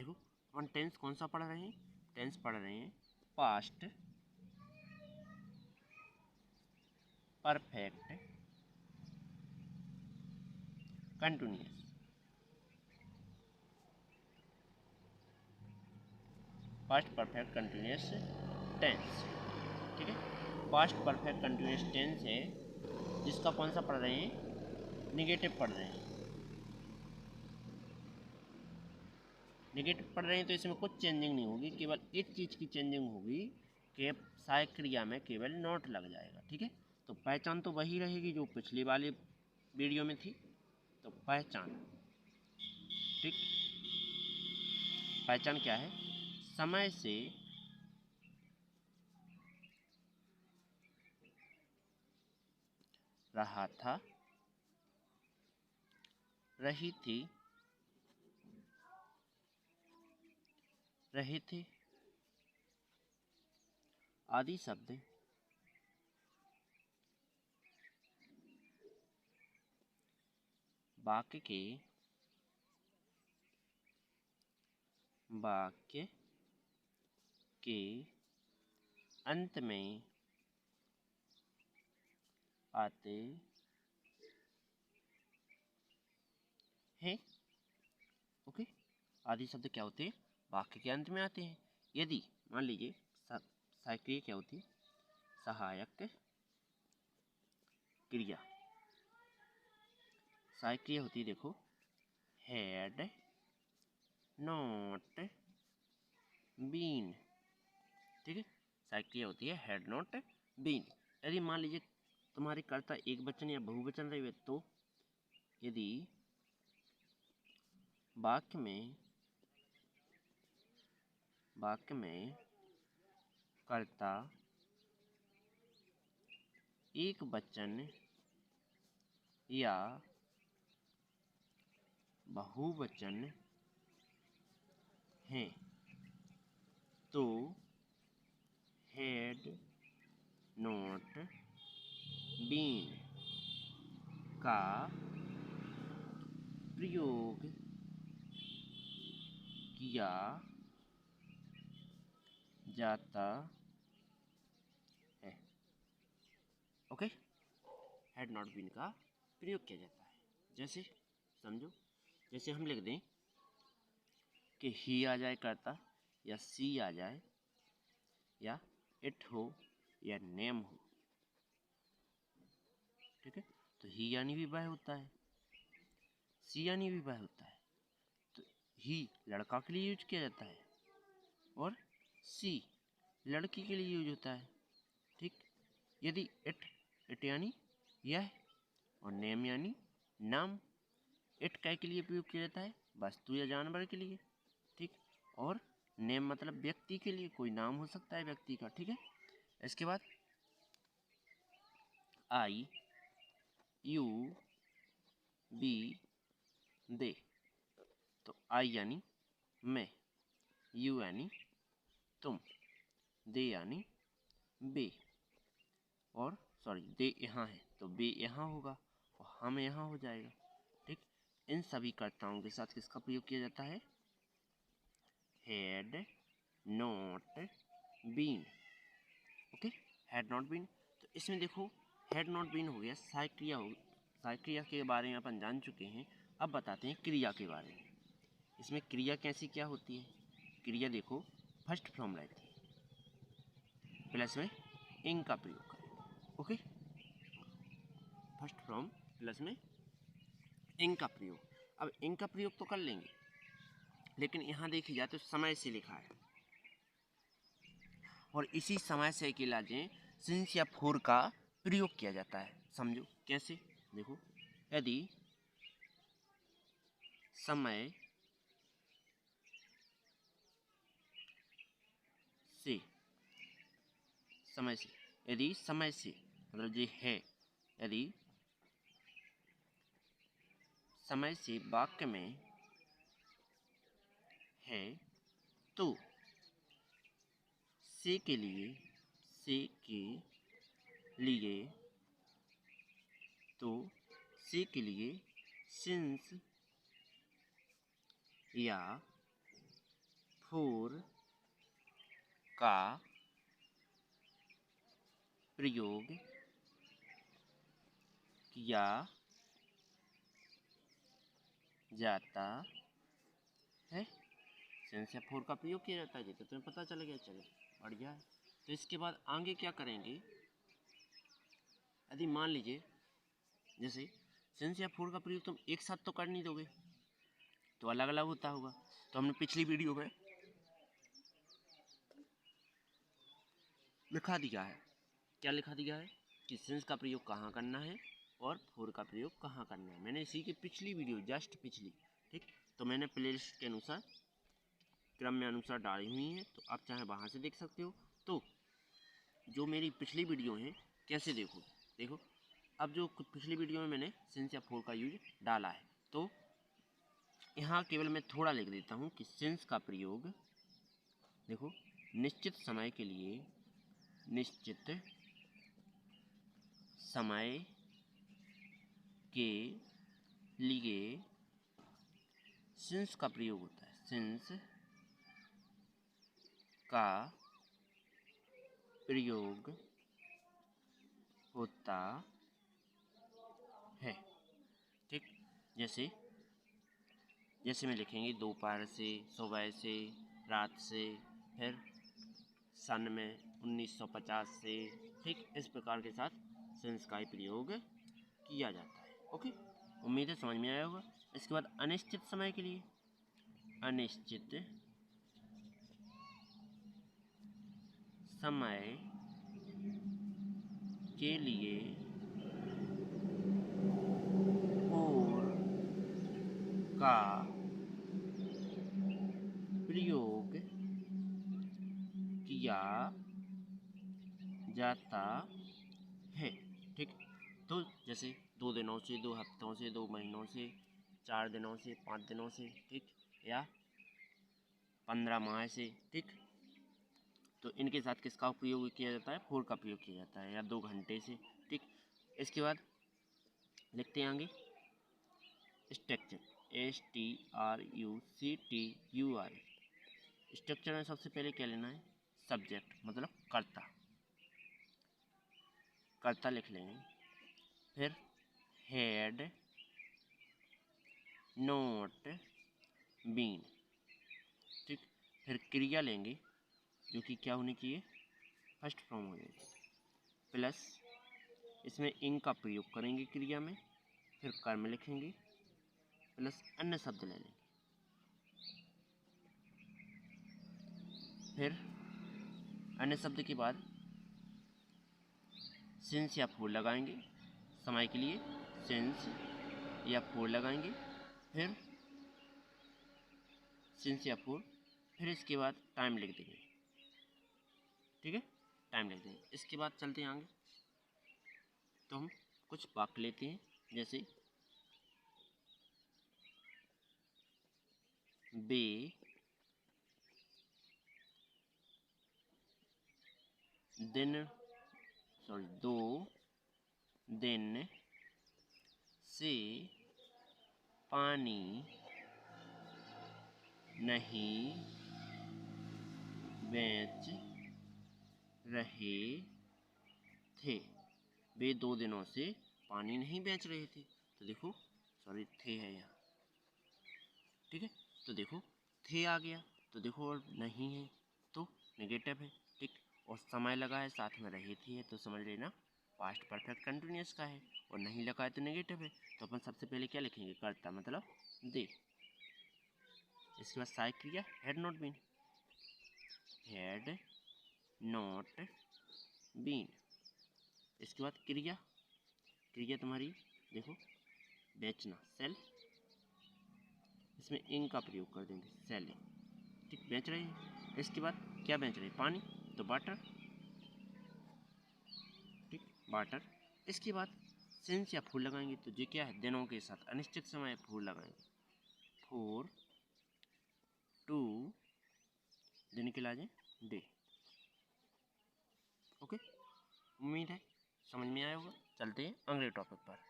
देखो अपन टेंस कौन सा पढ़ रहे हैं, टेंस पढ़ रहे हैं past perfect continuous. Past perfect continuous tense, ठीक है। पास्ट परफेक्ट कंटिन्यूअस टेंस है जिसका कौन सा पढ़ रहे हैं, निगेटिव पढ़ रहे हैं। निगेटिव पढ़ रहे हैं तो इसमें कुछ चेंजिंग नहीं होगी, केवल एक चीज़ की चेंजिंग होगी कि सहायक क्रिया में केवल नॉट लग जाएगा, ठीक है। तो पहचान तो वही रहेगी जो पिछली वाली वीडियो में थी। तो पहचान, ठीक। पहचान क्या है, समय से रहा था, रही थी, रहे थे आदि शब्द वाक्य के अंत में आते हैं। ओके, आदि शब्द क्या होते हैं, वाक्य के अंत में आते हैं। यदि मान लीजिए सहायक क्रिया क्या होती है, सहायक क्रिया, सहायक क्रिया होती है देखो, हैड नॉट बीन, ठीक है। सहायक क्रिया होती है हैड नॉट बीन। यदि मान लीजिए तुम्हारे कर्ता एक वचन या बहुवचन रहे तो यदि वाक्य में कर्ता एक वचन या बहुवचन है तो हैड नॉट बीन का प्रयोग किया जाता है। ओके, हैड नॉट बीन का प्रयोग किया जाता है। जैसे समझो, जैसे हम लिख दें कि ही आ जाए कर्ता, या सी आ जाए, या इट हो, या नेम हो, ठीक है। तो ही यानी भी वह होता है, सी यानी भी वह होता है। तो ही लड़का के लिए यूज किया जाता है और सी लड़की के लिए यूज होता है, ठीक। यदि इट यानी यह, और नेम यानी नाम। इट काय के लिए प्रयोग किया जाता है, वस्तु या जानवर के लिए, ठीक। और नेम मतलब व्यक्ति के लिए, कोई नाम हो सकता है व्यक्ति का, ठीक है। इसके बाद आई, यू, बी, दे। तो आई यानी मैं, यू यानी तुम, दे यानी बे, और सॉरी दे यहाँ है तो बे यहाँ होगा और हम यहाँ हो जाएगा, ठीक। इन सभी कर्ताओं के साथ किसका प्रयोग किया जाता है, had not been. Okay, had not been. तो इसमें देखो हैड नॉट बीन हो गया, सहायक क्रिया हो, सहायक क्रिया के बारे में अपन जान चुके हैं। अब बताते हैं क्रिया के बारे में। इसमें क्रिया कैसी क्या होती है, क्रिया देखो फर्स्ट फॉर्म रहती है, प्लस में इंग का प्रयोग करें। ओके, फर्स्ट फॉर्म प्लस में इंग का प्रयोग। अब इंग का प्रयोग तो कर लेंगे, लेकिन यहाँ देखी जाए तो समय से लिखा है, और इसी समय से के लाजे सिंस या फोर का प्रयोग किया जाता है। समझो कैसे, देखो यदि समय से, समय से, यदि समय से मतलब ये है, यदि समय से वाक्य में है तो से के लिए, से के लिए, तो से के लिए सिंस या फोर का प्रयोग किया जाता है। सेंस या फोर का प्रयोग किया जाता है, ये तो तुम्हें पता चल गया। चलो बढ़िया है। तो इसके बाद आगे क्या करेंगे, यदि मान लीजिए जैसे सेंस या फोर का प्रयोग तुम एक साथ तो कर नहीं दोगे, तो अलग अलग होता होगा। तो हमने पिछली वीडियो में लिखा दिया है, क्या लिखा दिया है कि सेंस का प्रयोग कहाँ करना है और फोर का प्रयोग कहाँ करना है। मैंने इसी की पिछली वीडियो, जस्ट पिछली, ठीक, तो मैंने प्लेलिस्ट के अनुसार क्रम में अनुसार डाली हुई है, तो आप चाहे वहाँ से देख सकते हो। तो जो मेरी पिछली वीडियो है कैसे देखो, देखो अब जो पिछली वीडियो में मैंने सेंस या फोर का यूज डाला है, तो यहाँ केवल मैं थोड़ा लिख देता हूँ कि सेंस का प्रयोग देखो निश्चित समय के लिए, निश्चित समय के लिए सिंस का प्रयोग होता है। सिंस का प्रयोग होता है, ठीक। जैसे जैसे में लिखेंगे दोपहर से, सुबह से, रात से, फिर सन में 1950 से, ठीक, इस प्रकार के साथ सेंस का ही प्रयोग किया जाता है। ओके, उम्मीद है समझ में आया होगा। इसके बाद अनिश्चित समय के लिए, अनिश्चित समय के लिए और का प्रयोग किया जाता है, ठीक। तो जैसे 2 दिनों से, 2 हफ्तों से, 2 महीनों से, 4 दिनों से, 5 दिनों से, ठीक, या 15 माह से, ठीक। तो इनके साथ किसका प्रयोग किया जाता है, फोर का प्रयोग किया जाता है, या 2 घंटे से, ठीक। इसके बाद लिखते हैं आगे स्ट्रक्चर, STRUCTUR। स्ट्रक्चर में सबसे पहले क्या लेना है, सब्जेक्ट मतलब कर्ता, कर्ता लिख लेंगे। फिर हैड नॉट बीन, ठीक। फिर क्रिया लेंगे जो कि क्या होनी चाहिए, फर्स्ट फॉर्म हो जाएगी, प्लस इसमें इन का प्रयोग करेंगे क्रिया में। फिर कर्म लिखेंगे प्लस अन्य शब्द ले लेंगे। फिर अन्य शब्द के बाद सिंस या फोर लगाएंगे, समय के लिए सिंस या फोर लगाएंगे। फिर सिंस या फोर, फिर इसके बाद टाइम लिख देंगे, ठीक है, टाइम लिख देंगे। इसके बाद चलते हैं आगे, तो हम कुछ वाक्य लेते हैं, जैसे बे दिन, सॉरी 2 दिन से पानी नहीं बेच रहे थे। वे 2 दिनों से पानी नहीं बेच रहे थे, तो देखो सॉरी थे है यहाँ, ठीक है। तो देखो थे आ गया, तो देखो और नहीं है तो नेगेटिव है, ठीक। और समय लगा है साथ में रहे थे, तो समझ लेना पास्ट परफेक्ट कंटिन्यूअस का है, और नहीं लगा है तो नेगेटिव है। तो अपन सबसे पहले क्या लिखेंगे, कर्ता मतलब दे। इसके बाद सहायक क्रिया had not been, had not been. इसके बाद क्रिया, क्रिया तुम्हारी देखो बेचना, सेल, इसमें इन का प्रयोग कर देंगे, सेलिंग, ठीक, बेच रहे हैं। इसके बाद क्या बेच रहे हैं, पानी, तो वाटर, ठीक, वाटर। इसके बाद सिंस या फूल लगाएंगे, तो ये क्या है, दिनों के साथ अनिश्चित समय फूल लगाएंगे, 4 2 दिन के लाजे डे। ओके, उम्मीद है समझ में आया होगा। चलते हैं अगले टॉपिक पर।